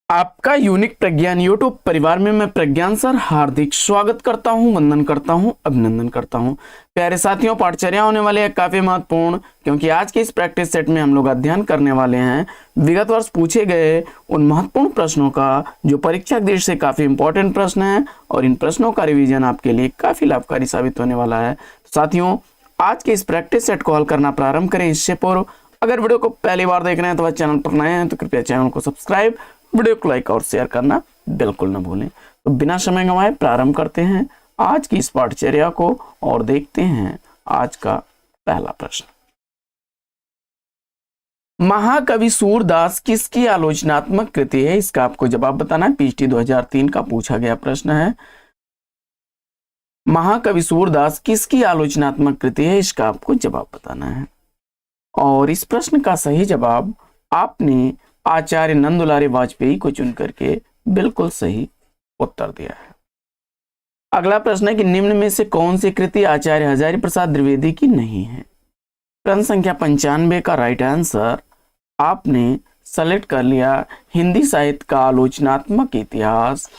आपका यूनिक प्रज्ञान यूट्यूब परिवार में मैं प्रज्ञान सर हार्दिक स्वागत करता हूं, वंदन करता हूं, अभिनंदन करता हूं। प्यारे साथियों, पाठचर्या होने वाले है काफी महत्वपूर्ण, क्योंकि आज के इस प्रैक्टिस सेट में हम लोग अध्ययन करने वाले हैं विगत वर्ष पूछे गए उन महत्वपूर्ण प्रश्नों का जो परीक्षा दृष्टि से काफी इंपॉर्टेंट प्रश्न है और इन प्रश्नों का रिविजन आपके लिए काफी लाभकारी साबित होने वाला है। साथियों, आज के इस प्रैक्टिस सेट को हल करना प्रारंभ करें इससे पूर्व अगर वीडियो को पहली बार देख रहे हैं तो वह चैनल पर नए हैं तो कृपया चैनल को सब्सक्राइब, वीडियो को लाइक और शेयर करना बिल्कुल न भूलें। तो बिना समय गंवाए प्रारंभ करते हैं आज की इस पाठचर्या को और देखते हैं आज का पहला प्रश्न। महाकवि सूरदास किसकी आलोचनात्मक कृति है? इसका आपको जवाब बताना है। पीएचडी 2003 का पूछा गया प्रश्न है। महाकवि सूरदास किसकी आलोचनात्मक कृति है? इसका आपको जवाब बताना है। और इस प्रश्न का सही जवाब आपने आचार्य नंदुलारी वाजपेयी को चुन करके बिल्कुल सही उत्तर दिया है। अगला प्रश्न है कि निम्न में से कौन सी कृति आचार्य हजारी प्रसाद द्विवेदी की नहीं है? प्रश्न संख्या 95 का राइट आंसर आपने सेलेक्ट कर लिया हिंदी साहित्य का आलोचनात्मक इतिहास,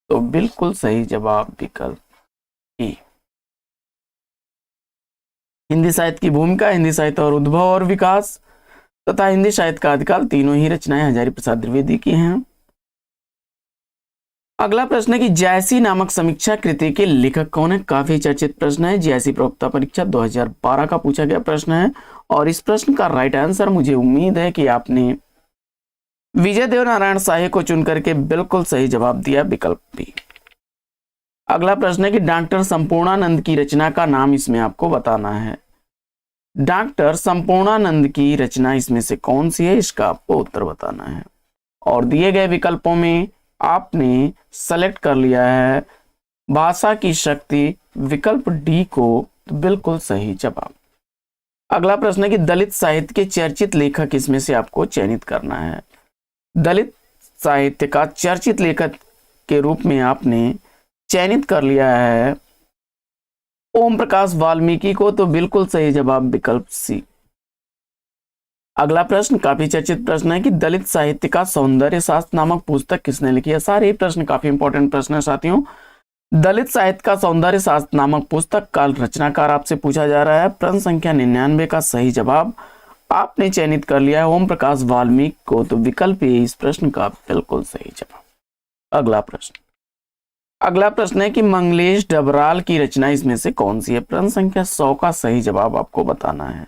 तो बिल्कुल सही जवाब विकल्प ई। हिंदी साहित्य की भूमिका, हिंदी साहित्य और उद्भव और विकास तथा हिंदी साहित्य का आदिकाल, तीनों ही रचनाएं हजारी प्रसाद द्विवेदी की हैं। अगला प्रश्न है कि जैसी नामक समीक्षा कृति के लेखक कौन है? काफी चर्चित प्रश्न है, जैसी प्रवक्ता परीक्षा 2012 का पूछा गया प्रश्न है और इस प्रश्न का राइट आंसर मुझे उम्मीद है कि आपने विजय देव नारायण साहे को चुन करके बिल्कुल सही जवाब दिया, विकल्प बी। अगला प्रश्न है कि डॉक्टर संपूर्णानंद की रचना का नाम इसमें आपको बताना है। डॉक्टर संपूर्णानंद की रचना इसमें से कौन सी है? इसका आपको उत्तर बताना है और दिए गए विकल्पों में आपने सेलेक्ट कर लिया है भाषा की शक्ति, विकल्प डी को, तो बिल्कुल सही जवाब। अगला प्रश्न है कि दलित साहित्य के चर्चित लेखक इसमें से आपको चयनित करना है। दलित साहित्य का चर्चित लेखक के रूप में आपने चयनित कर लिया है ओम प्रकाश वाल्मीकि को, तो बिल्कुल सही जवाब विकल्प सी। अगला प्रश्न काफी चर्चित प्रश्न है कि दलित साहित्य का सौंदर्य शास्त्र नामक पुस्तक किसने लिखी है? सारे प्रश्न काफी इंपॉर्टेंट प्रश्न है साथियों। दलित साहित्य का सौंदर्य शास्त्र नामक पुस्तक का रचनाकार आपसे पूछा जा रहा है। प्रश्न संख्या 99 का सही जवाब आपने चयनित कर लिया है ओम प्रकाश वाल्मीकि को, तो विकल्प ए इस प्रश्न का बिल्कुल सही जवाब। अगला प्रश्न है कि मंगलेश डबराल की रचना इसमें से कौन सी है? प्रश्न संख्या 100 का सही जवाब आपको बताना है।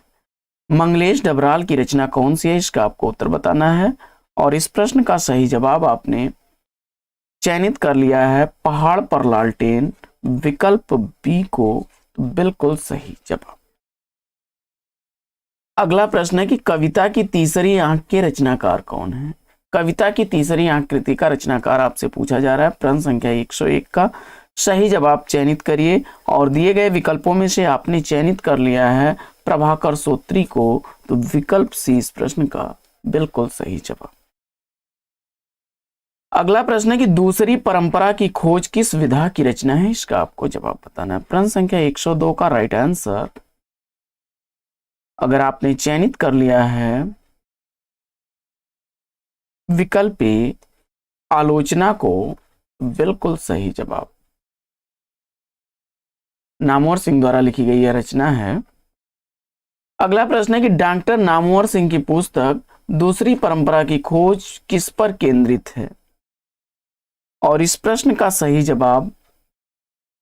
मंगलेश डबराल की रचना कौन सी है? इसका आपको उत्तर बताना है और इस प्रश्न का सही जवाब आपने चयनित कर लिया है पहाड़ पर लालटेन, विकल्प बी को, तो बिल्कुल सही जवाब। अगला प्रश्न है कि कविता की तीसरी आंख के रचनाकार कौन है? कविता की तीसरी आंख कृति का रचनाकार आपसे पूछा जा रहा है। प्रश्न संख्या 101 का सही जवाब चयनित करिए और दिए गए विकल्पों में से आपने चयनित कर लिया है प्रभाकर सोत्री को, तो विकल्प सी इस प्रश्न का बिल्कुल सही जवाब। अगला प्रश्न है कि दूसरी परंपरा की खोज किस विधा की रचना है? इसका आपको जवाब बताना है। प्रश्न संख्या 102 का राइट आंसर अगर आपने चयनित कर लिया है विकल्प ए आलोचना को, बिल्कुल सही जवाब। नामवर सिंह द्वारा लिखी गई यह रचना है। अगला प्रश्न है कि डॉक्टर नामवर सिंह की पुस्तक दूसरी परंपरा की खोज किस पर केंद्रित है? और इस प्रश्न का सही जवाब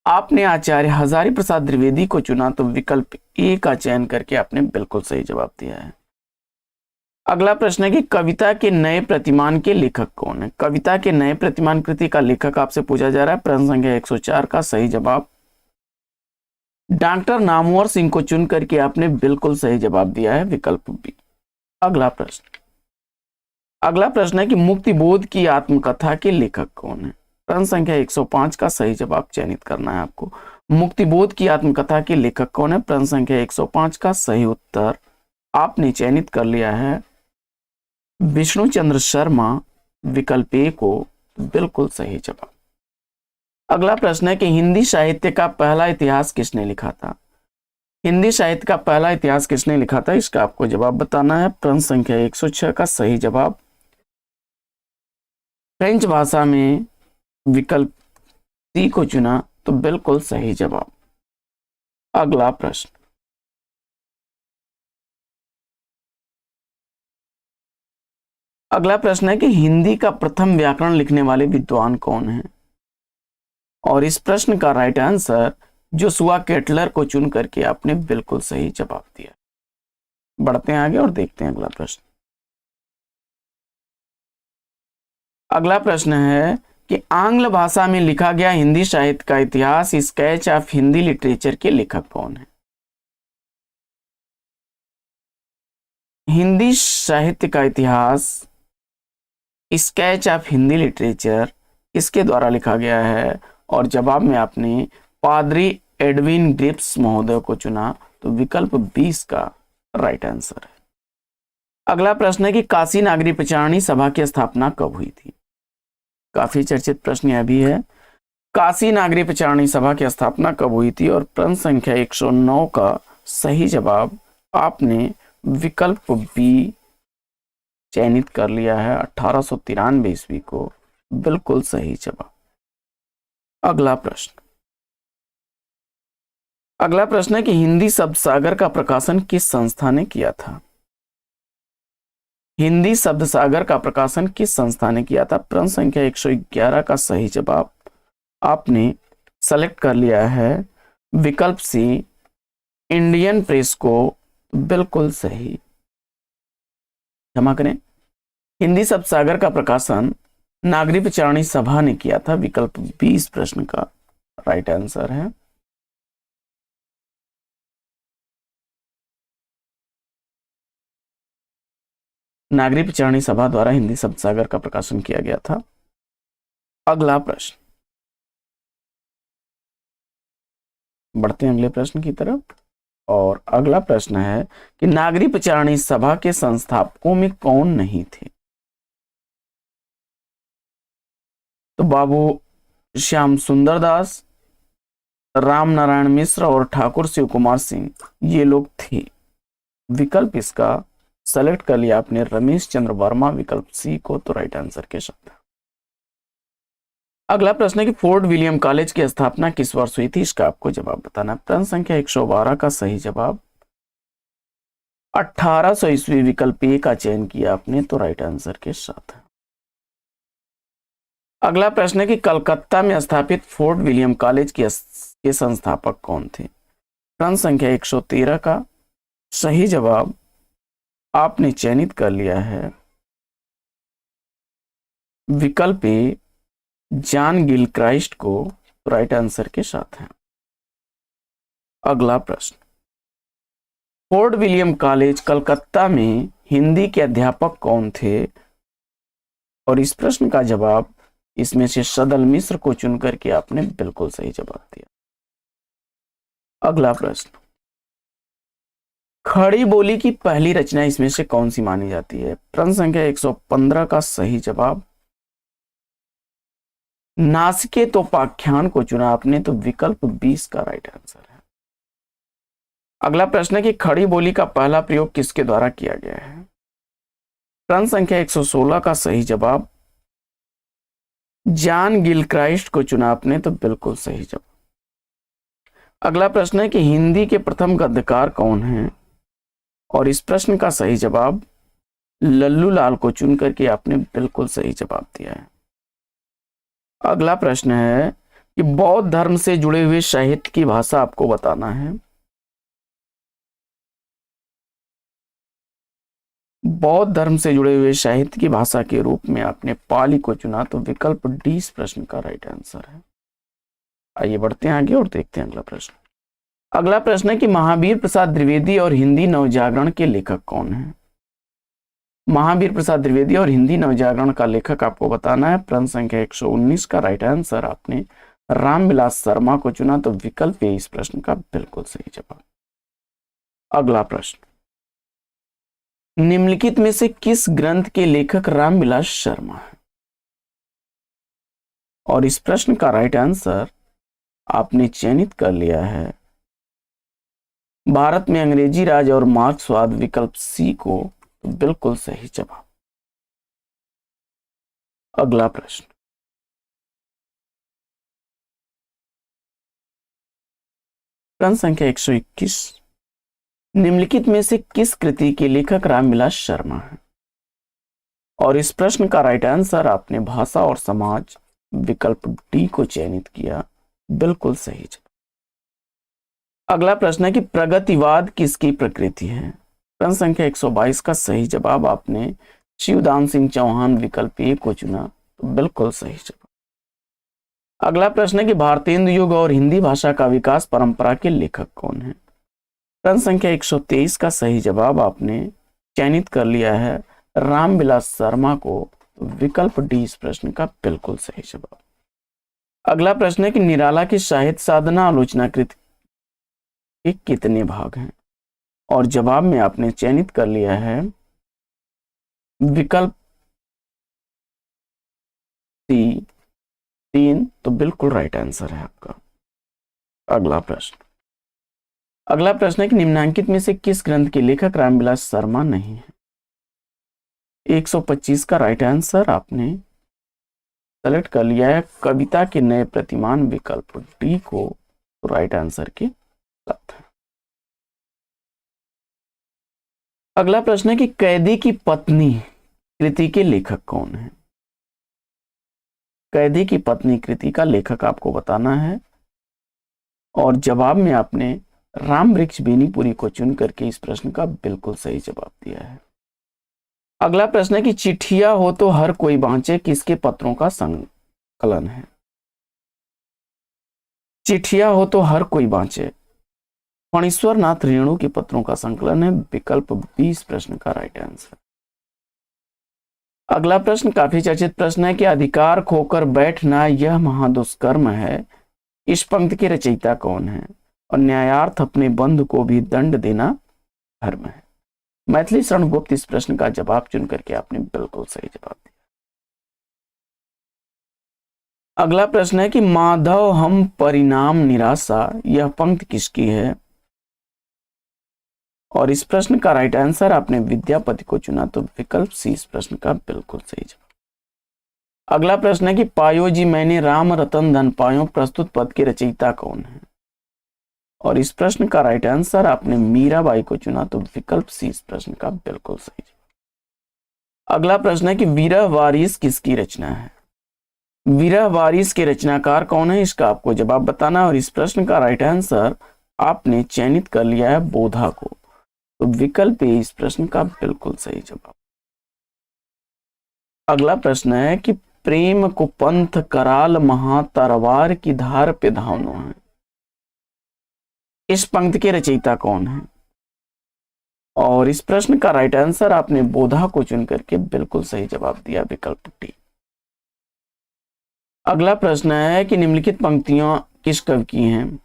आपने आचार्य हजारी प्रसाद द्विवेदी को चुना, तो विकल्प ए का चयन करके आपने बिल्कुल सही जवाब दिया है। अगला प्रश्न है कि कविता के नए प्रतिमान के लेखक कौन है? कविता के नए प्रतिमान कृति का लेखक आपसे पूछा जा रहा है। प्रश्न संख्या 104 का सही जवाब डॉक्टर नामवर सिंह को चुन करके आपने बिल्कुल सही जवाब दिया है, विकल्प बी। अगला प्रश्न है कि मुक्तिबोध की आत्मकथा के लेखक कौन है? प्रश्न संख्या 105 का सही जवाब चयनित करना है आपको। मुक्तिबोध की आत्मकथा के लेखक कौन है? प्रश्न संख्या 105 का सही उत्तर आपने चयनित कर लिया है विष्णु चंद्र शर्मा, विकल्प ए को, बिल्कुल सही जवाब। अगला प्रश्न है कि हिंदी साहित्य का पहला इतिहास किसने लिखा था? हिंदी साहित्य का पहला इतिहास किसने लिखा था? इसका आपको जवाब बताना है। प्रश्न संख्या 106 का सही जवाब फ्रेंच भाषा में विकल्प सी को चुना तो बिल्कुल सही जवाब। अगला प्रश्न, अगला प्रश्न है कि हिंदी का प्रथम व्याकरण लिखने वाले विद्वान कौन हैं? और इस प्रश्न का राइट आंसर जोशुआ केटलर को चुन करके आपने बिल्कुल सही जवाब दिया। बढ़ते हैं आगे और देखते हैं अगला प्रश्न। अगला प्रश्न है कि आंग्ल भाषा में लिखा गया हिंदी साहित्य का इतिहास स्केच ऑफ हिंदी लिटरेचर के लेखक कौन है? हिंदी साहित्य का इतिहास स्केच ऑफ हिंदी लिटरेचर इसके द्वारा लिखा गया है और जवाब में आपने पादरी एडविन ग्रिप्स महोदय को चुना तो विकल्प 20 का राइट आंसर है। अगला प्रश्न है कि काशी नागरी प्रचारणी सभा की स्थापना कब हुई थी? काफी चर्चित प्रश्न यह भी है, काशी नागरी प्रचारणी सभा की स्थापना कब हुई थी? और प्रश्न संख्या 109 का सही जवाब आपने विकल्प बी चयनित कर लिया है, 1893 ईस्वी को बिल्कुल सही जवाब। अगला प्रश्न, अगला प्रश्न है कि हिंदी शब्द सागर का प्रकाशन किस संस्था ने किया था? हिंदी शब्द सागर का प्रकाशन किस संस्था ने किया था? प्रश्न संख्या 111 का सही जवाब आपने सेलेक्ट कर लिया है विकल्प सी इंडियन प्रेस को, बिल्कुल सही। क्षमा करें, हिंदी शब्द सागर का प्रकाशन नागरी प्रचारणी सभा ने किया था, विकल्प 20 प्रश्न का राइट आंसर है। नागरी प्रचारणी सभा द्वारा हिंदी शब्द सागर का प्रकाशन किया गया था। अगला प्रश्न, बढ़ते हैं अगले प्रश्न की तरफ और अगला प्रश्न है कि नागरी प्रचारणी सभा के संस्थापकों में कौन नहीं थे? तो बाबू श्याम सुंदर दास, राम नारायण मिश्र और ठाकुर शिव कुमार सिंह ये लोग थे। विकल्प इसका सेलेक्ट कर लिया आपने रमेश चंद्र वर्मा, विकल्प सी को तो राइट आंसर के साथ। अगला प्रश्न है कि फोर्ट विलियम कॉलेज की स्थापना किस वर्ष हुई थी? इसका आपको जवाब बताना। प्रश्न संख्या 112 का सही जवाब 1800 ईस्वी, विकल्प ए का चयन किया आपने तो राइट आंसर के साथ। अगला प्रश्न है कि कलकत्ता में स्थापित फोर्ट विलियम कॉलेज के संस्थापक कौन थे? प्रश्न संख्या 113 का सही जवाब आपने चयनित कर लिया है विकल्प ए जॉन गिलक्राइस्ट को, राइट आंसर के साथ है। अगला प्रश्न, फोर्ट विलियम कॉलेज कलकत्ता में हिंदी के अध्यापक कौन थे? और इस प्रश्न का जवाब इसमें से सदल मिश्र को चुन करके आपने बिल्कुल सही जवाब दिया। अगला प्रश्न, खड़ी बोली की पहली रचना इसमें से कौन सी मानी जाती है? प्रश्न संख्या 115 का सही जवाब नासिके तोपाख्यान को चुना आपने तो विकल्प 20 का राइट आंसर है। अगला प्रश्न है कि खड़ी बोली का पहला प्रयोग किसके द्वारा किया गया है? प्रश्न संख्या 116 का सही जवाब जॉन गिलक्राइस्ट को चुना आपने तो बिल्कुल सही जवाब। अगला प्रश्न है कि हिंदी के प्रथम गद्यकार कौन हैं? और इस प्रश्न का सही जवाब लल्लू लाल को चुन करके आपने बिल्कुल सही जवाब दिया है। अगला प्रश्न है कि बौद्ध धर्म से जुड़े हुए साहित्य की भाषा आपको बताना है। बौद्ध धर्म से जुड़े हुए साहित्य की भाषा के रूप में आपने पाली को चुना तो विकल्प डी इस प्रश्न का राइट आंसर है। आइए बढ़ते हैं आगे और देखते हैं अगला प्रश्न। अगला प्रश्न है कि महावीर प्रसाद द्विवेदी और हिंदी नवजागरण के लेखक कौन हैं? महावीर प्रसाद द्विवेदी और हिंदी नवजागरण का लेखक आपको बताना है। प्रश्न संख्या 119 का राइट आंसर आपने रामविलास शर्मा को चुना तो विकल्प ए इस प्रश्न का बिल्कुल सही जवाब। अगला प्रश्न, निम्नलिखित में से किस ग्रंथ के लेखक रामविलास शर्मा है? और इस प्रश्न का राइट आंसर आपने चयनित कर लिया है भारत में अंग्रेजी राज और मार्क्सवाद, विकल्प सी को, तो बिल्कुल सही जवाब। अगला प्रश्न, प्रश्न संख्या 121, निम्नलिखित में से किस कृति के लेखक रामविलास शर्मा है? और इस प्रश्न का राइट आंसर आपने भाषा और समाज विकल्प डी को चयनित किया, बिल्कुल सही जवाब। अगला प्रश्न है कि प्रगतिवाद किसकी प्रकृति है? प्रश्न संख्या 122 का सही जवाब आपने शिवदान सिंह चौहान विकल्प ए को चुना, तो बिल्कुल सही जवाब। अगला प्रश्न है कि भारतेंदु युग और हिंदी भाषा का विकास परंपरा के लेखक कौन है? प्रश्न संख्या 123 का सही जवाब आपने चयनित कर लिया है रामविलास शर्मा को, तो विकल्प डी इस प्रश्न का बिल्कुल सही जवाब। अगला प्रश्न है कि निराला की साहित्य साधना आलोचना कृति के कितने भाग हैं? और जवाब में आपने चयनित कर लिया है विकल्प सी 3, तो बिल्कुल राइट आंसर है आपका। अगला प्रश्न है कि निम्नांकित में से किस ग्रंथ के लेखक रामविलास शर्मा नहीं है? 125 का राइट आंसर आपने सेलेक्ट कर लिया है कविता के नए प्रतिमान विकल्प डी को, तो राइट आंसर के साथ है। अगला प्रश्न है कि कैदी की पत्नी कृति के लेखक कौन है? कैदी की पत्नी कृति का लेखक आपको बताना है, और जवाब में आपने राम वृक्ष बेनीपुरी को चुन करके इस प्रश्न का बिल्कुल सही जवाब दिया है। अगला प्रश्न है कि चिट्ठिया हो तो हर कोई बांचे किसके पत्रों का संकलन है? चिट्ठिया हो तो हर कोई बांचे फणीश्वर नाथ रेणु के पत्रों का संकलन है, विकल्प बी इस प्रश्न का राइट आंसर। अगला प्रश्न काफी चर्चित प्रश्न है कि अधिकार खोकर बैठना यह महादुष्कर्म है, इस पंक्ति के रचयिता कौन है? और न्यायार्थ अपने बंधु को भी दंड देना धर्म है। मैथिली शरण गुप्त इस प्रश्न का जवाब चुन करके आपने बिल्कुल सही जवाब दिया। अगला प्रश्न है कि माधव हम परिणाम निराशा यह पंक्ति किसकी है? और इस प्रश्न का राइट आंसर आपने विद्यापति को चुना, तो विकल्प सी इस प्रश्न का बिल्कुल सही जवाब। अगला प्रश्न है कि पायो जी मैंने राम रतन धन पायो प्रस्तुत पद के रचयिता कौन है? और इस प्रश्न का राइट आंसर आपने मीराबाई को चुना, तो विकल्प सी इस प्रश्न का बिल्कुल सही जवाब। अगला प्रश्न है कि विरह वारिस किसकी रचना है? विरह वारिस के रचनाकार कौन है, इसका आपको जवाब बताना, और इस प्रश्न का राइट आंसर आपने चयनित कर लिया है बोधा को, तो विकल्प ए इस प्रश्न का बिल्कुल सही जवाब। अगला प्रश्न है कि प्रेम को पंथ कराल महा तरवार की धार पे धावनो है, इस पंक्ति के रचयिता कौन है? और इस प्रश्न का राइट आंसर आपने बोधा को चुन करके बिल्कुल सही जवाब दिया, विकल्प डी। अगला प्रश्न है कि निम्नलिखित पंक्तियां किस कवि की हैं?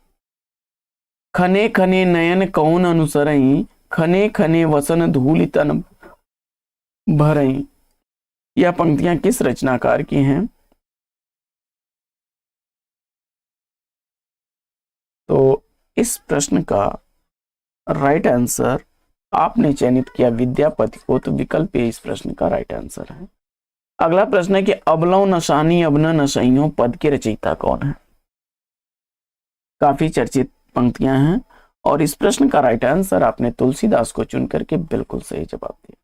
खने खने नयन कौन अनुसरई खने खने वसन धूलि तन भरई, यह पंक्तियां किस रचनाकार की हैं? तो इस प्रश्न का राइट आंसर आपने चयनित किया विद्यापति को, तो विकल्प ए इस प्रश्न का राइट आंसर है। अगला प्रश्न है कि अबलौ नशानी अबन नशइयों पद के रचयिता कौन है? काफी चर्चित पंक्तियां हैं, और इस प्रश्न का राइट आंसर आपने तुलसीदास को चुन करके बिल्कुल सही जवाब दिया।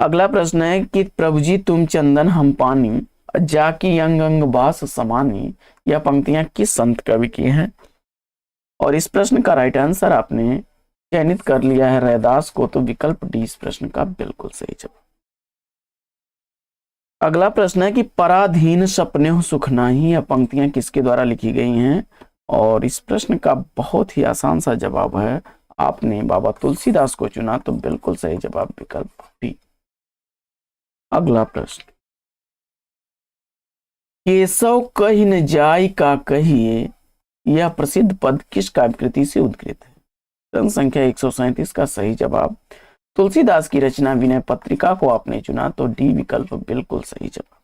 अगला प्रश्न है कि प्रभु जी तुम चंदन हम पानी जाकी अंग अंग बास समानी, यह पंक्तियां किस संत कवि की हैं? और इस प्रश्न का राइट आंसर आपने चयनित कर लिया है रैदास को, तो विकल्प डी इस प्रश्न का बिल्कुल सही जवाब। अगला प्रश्न है कि पराधीन सपने हो सुख नाही, यह पंक्तियां किसके द्वारा लिखी गई हैं? और इस प्रश्न का बहुत ही आसान सा जवाब है, आपने बाबा तुलसीदास को चुना, तो बिल्कुल सही जवाब विकल्प डी। अगला प्रश्न, केशव कही न जाय का कहिए, यह प्रसिद्ध पद किस काव्यकृति से उद्गृत है? प्रश्न संख्या 137 का सही जवाब तुलसीदास की रचना विनय पत्रिका को आपने चुना, तो डी विकल्प बिल्कुल सही जवाब।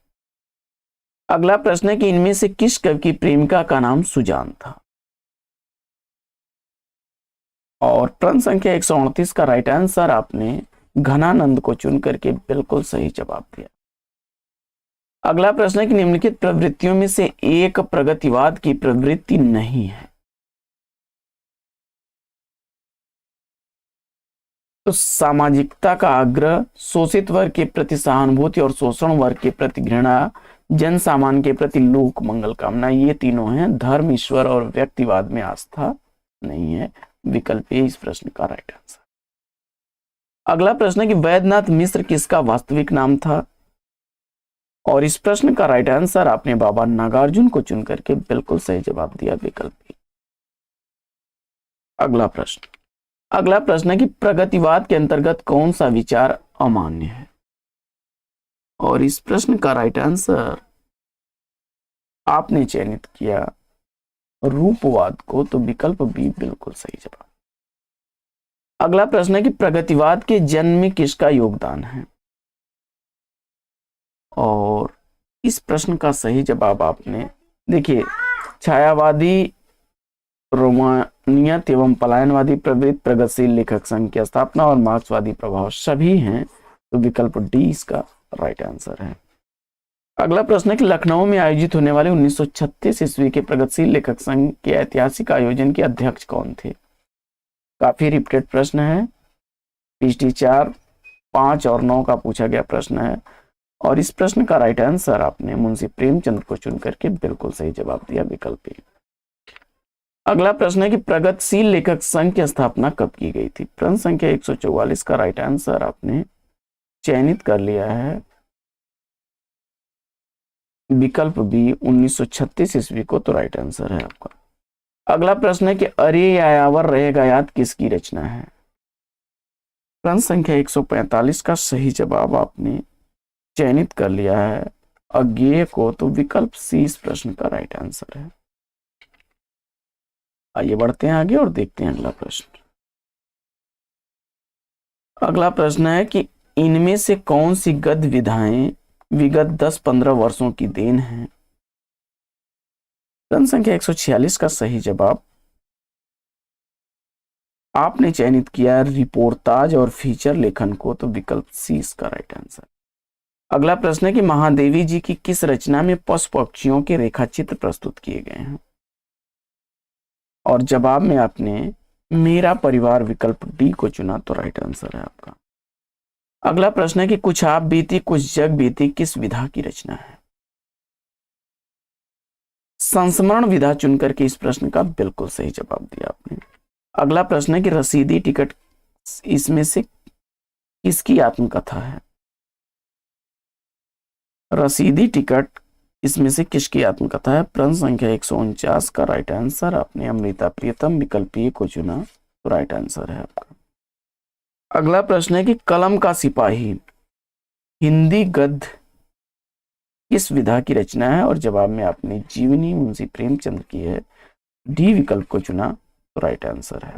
अगला प्रश्न है कि इनमें से किस कवि की प्रेमिका का नाम सुजान था? और प्रश्न संख्या 138 का राइट आंसर आपने घनानंद को चुन करके बिल्कुल सही जवाब दिया। अगला प्रश्न है कि निम्नलिखित प्रवृत्तियों में से एक प्रगतिवाद की प्रवृत्ति नहीं है। तो सामाजिकता का आग्रह, शोषित वर्ग के प्रति सहानुभूति और शोषण वर्ग के प्रति घृणा, जन सामान्य के प्रति लोक मंगल कामना, ये तीनों हैं। धर्म, ईश्वर और व्यक्तिवाद में आस्था नहीं है। विकल्प ए इस प्रश्न का राइट आंसर। अगला प्रश्न है कि वैद्यनाथ मिश्र किसका वास्तविक नाम था? और इस प्रश्न का राइट आंसर आपने बाबा नागार्जुन को चुन करके बिल्कुल सही जवाब दिया, विकल्प ए। अगला प्रश्न है कि प्रगतिवाद के अंतर्गत कौन सा विचार अमान्य है? और इस प्रश्न का राइट आंसर आपने चयनित किया रूपवाद को, तो विकल्प बी बिल्कुल सही जवाब। अगला प्रश्न है कि प्रगतिवाद के जन्म में किसका योगदान है? और इस प्रश्न का सही जवाब आपने देखिए, छायावादी, रोमानियत एवं पलायनवादी प्रवृत्ति, प्रगतिशील लेखक संघ की स्थापना और मार्क्सवादी प्रभाव सभी हैं, तो विकल्प डी इसका राइट आंसर है। अगला प्रश्न है कि लखनऊ में आयोजित होने वाले 1936 ईस्वी के प्रगतिशील लेखक संघ के ऐतिहासिक आयोजन के अध्यक्ष कौन थे? काफी रिपीटेड प्रश्न है, पीएचडी 4, 5 और 9 का पूछा गया प्रश्न है। और इस प्रश्न का राइट आंसर आपने मुंशी प्रेमचंद को चुन करके बिल्कुल सही जवाब दिया, विकल्प ए। अगला प्रश्न है कि प्रगतिशील लेखक संघ की स्थापना कब की गई थी? प्रश्न संख्या 144 का राइट आंसर आपने चयनित कर लिया है, विकल्प बी 1936 ईस्वी को, तो राइट आंसर है आपका। अगला प्रश्न है कि अरे यायावर रहेगा याद किसकी रचना है? प्रश्न संख्या 145 का सही जवाब आपने चयनित कर लिया है अज्ञेय को, तो विकल्प सी इस प्रश्न का राइट आंसर है। आइए बढ़ते हैं आगे और देखते हैं अगला प्रश्न। अगला प्रश्न है कि इनमें से कौन सी गद्य विधाएं विगत 10-15 वर्षों की देन है? प्रश्न संख्या 146 का सही जवाब आपने चयनित किया रिपोर्टाज और फीचर लेखन को, तो विकल्प सी इसका राइट आंसर। अगला प्रश्न है कि महादेवी जी की किस रचना में पशु पक्षियों के रेखाचित्र प्रस्तुत किए गए हैं? और जवाब में आपने मेरा परिवार विकल्प डी को चुना, तो राइट आंसर है आपका। अगला प्रश्न है कि कुछ आप बीती कुछ जग बीती किस विधा की रचना है? संस्मरण विधा चुन करके इस प्रश्न का बिल्कुल सही जवाब दिया आपने। अगला प्रश्न है कि रसीदी टिकट इसमें से किसकी आत्मकथा है? रसीदी टिकट इसमें से किसकी आत्मकथा है? प्रश्न संख्या 149 का राइट आंसर आपने अमृता प्रियतम विकल्प ए को चुना, तो राइट आंसर है आपका। अगला प्रश्न है कि कलम का सिपाही हिंदी गद्य किस विधा की रचना है? और जवाब में आपने जीवनी मुंशी प्रेमचंद की है, डी विकल्प को चुना, तो राइट आंसर है।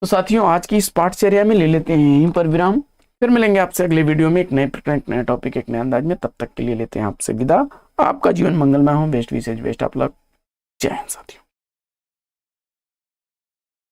तो साथियों आज की इस पाठचर्या में ले लेते हैं यहीं पर विराम, फिर मिलेंगे आपसे अगले वीडियो में एक नए प्रश्न, एक नया टॉपिक, एक नए अंदाज में। तब तक के लिए लेते हैं आपसे विदा। आपका जीवन मंगलमय हो। बेस्ट विशेष बेस्ट आप लक। जय हिंद साथियों।